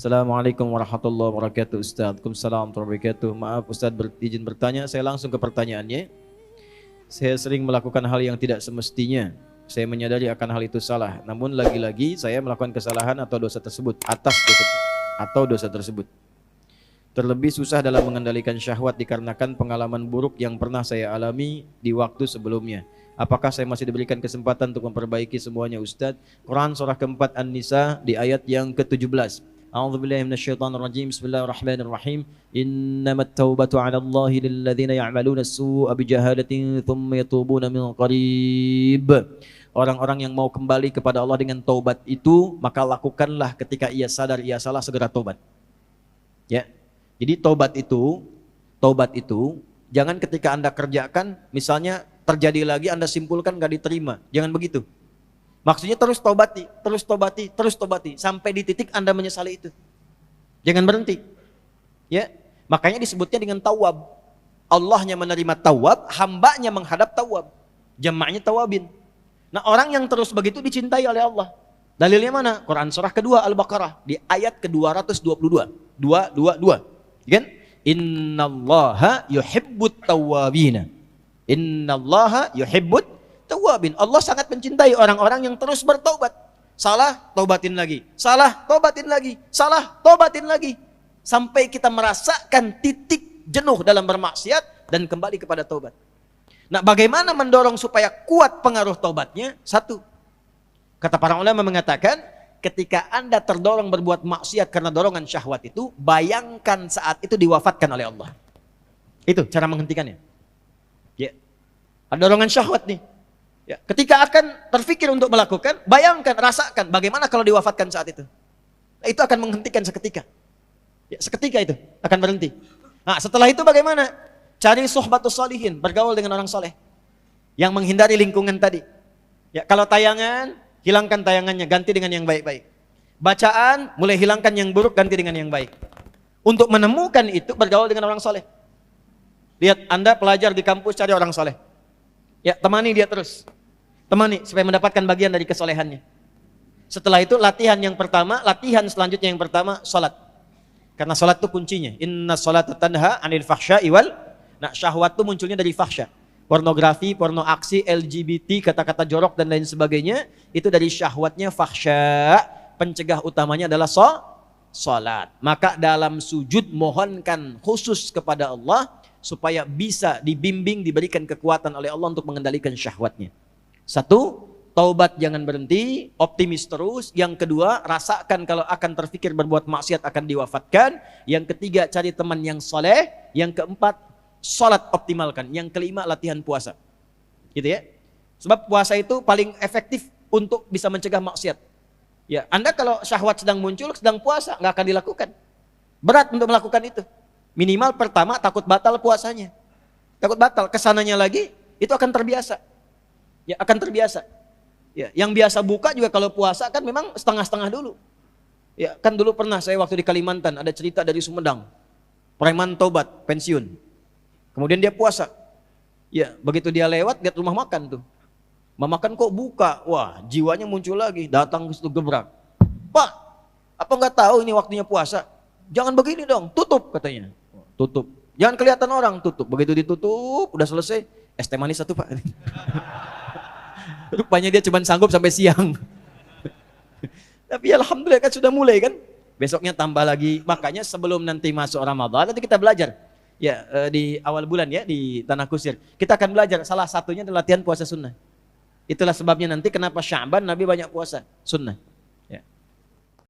Assalamualaikum warahmatullahi wabarakatuh Ustaz. Waalaikumsalam warahmatullahi wabarakatuh. Maaf Ustaz izin bertanya, saya langsung ke pertanyaannya. Saya sering melakukan hal yang tidak semestinya. Saya menyadari akan hal itu salah. Namun lagi-lagi saya melakukan kesalahan atau dosa tersebut dosa tersebut. Terlebih susah dalam mengendalikan syahwat dikarenakan pengalaman buruk yang pernah saya alami di waktu sebelumnya. Apakah saya masih diberikan kesempatan untuk memperbaiki semuanya Ustaz? Quran surah keempat An-Nisa di ayat yang ke-17. A'udzubillahi minasyaitonirrajim. Bismillahirrahmanirrahim. Innamat taubatu 'ala Allahi lilladzina ya'maluna as-su'a bijahalatin tsumma yatubuna min qarib. Orang-orang yang mau kembali kepada Allah dengan taubat itu, maka lakukanlah ketika ia sadar ia salah, segera taubat. Ya. Jadi taubat itu jangan ketika Anda kerjakan, misalnya terjadi lagi Anda simpulkan gak diterima. Jangan begitu. Maksudnya terus tobati sampai di titik Anda menyesali itu. Jangan berhenti. Ya. Makanya disebutnya dengan tawab. Allahnya menerima tawab, hambanya menghadap tawab. Jamaknya tawabin. Nah, orang yang terus begitu dicintai oleh Allah. Dalilnya mana? Quran surah kedua Al-Baqarah di ayat ke-222. 222. Kan? Innallaha yuhibbut tawwabina. Innallaha yuhibbut tawwabin. Allah sangat mencintai orang-orang yang terus bertaubat. Salah, taubatin lagi. Salah, taubatin lagi. Salah, taubatin lagi. Sampai kita merasakan titik jenuh dalam bermaksiat dan kembali kepada taubat. Nah, bagaimana mendorong supaya kuat pengaruh taubatnya? Satu, kata para ulama mengatakan, ketika Anda terdorong berbuat maksiat karena dorongan syahwat itu, bayangkan saat itu diwafatkan oleh Allah. Itu cara menghentikannya. Ya. Ada dorongan syahwat nih. Ya. Ketika akan terfikir untuk melakukan, bayangkan, rasakan bagaimana kalau diwafatkan saat itu. Nah, itu akan menghentikan seketika. Ya, seketika itu akan berhenti. Nah, setelah itu bagaimana? Cari suhbatus sholihin, bergaul dengan orang soleh yang menghindari lingkungan tadi. Ya, kalau tayangan, hilangkan tayangannya, ganti dengan yang baik-baik. Bacaan, mulai hilangkan yang buruk, ganti dengan yang baik. Untuk menemukan itu, bergaul dengan orang soleh. Lihat, Anda pelajar di kampus, cari orang soleh. Ya, temani dia terus. Temani, supaya mendapatkan bagian dari kesolehannya. Setelah itu, latihan selanjutnya yang pertama, sholat. Karena sholat itu kuncinya. Inna sholata tanha anil fahsya'i wal. Nah, syahwat itu munculnya dari fahsya. Pornografi, porno aksi, LGBT, kata-kata jorok dan lain sebagainya, itu dari syahwatnya fahsya. Pencegah utamanya adalah sholat. Maka dalam sujud mohonkan khusus kepada Allah supaya bisa dibimbing, diberikan kekuatan oleh Allah untuk mengendalikan syahwatnya. Satu, taubat jangan berhenti, optimis terus. Yang kedua, rasakan kalau akan terfikir berbuat maksiat akan diwafatkan. Yang ketiga, cari teman yang soleh. Yang keempat, sholat optimalkan. Yang kelima, latihan puasa. Gitu ya. Sebab puasa itu paling efektif untuk bisa mencegah maksiat. Ya, Anda kalau syahwat sedang muncul, sedang puasa, nggak akan dilakukan. Berat untuk melakukan itu. Minimal pertama takut batal puasanya. Takut batal, kesananya lagi, itu akan terbiasa. Ya, akan terbiasa. Ya, yang biasa buka juga kalau puasa kan memang setengah-setengah dulu. Ya, kan dulu pernah saya waktu di Kalimantan ada cerita dari Sumedang. Preman tobat, pensiun. Kemudian dia puasa. Ya, begitu dia lewat, lihat rumah makan tuh. Rumah makan kok buka? Wah, jiwanya muncul lagi, datang ke situ gebrak. Pak, apa nggak tahu ini waktunya puasa? Jangan begini dong, tutup katanya. Tutup. Jangan kelihatan orang, tutup. Begitu ditutup, udah selesai, es teh manis satu Pak. Rupanya dia cuma sanggup sampai siang. Tapi alhamdulillah kan sudah mulai kan. Besoknya tambah lagi. Makanya sebelum nanti masuk Ramadan, nanti kita belajar. Ya, di awal bulan ya, di Tanah Kusir. Kita akan belajar, salah satunya adalah latihan puasa sunnah. Itulah sebabnya nanti kenapa Sya'ban Nabi banyak puasa sunnah.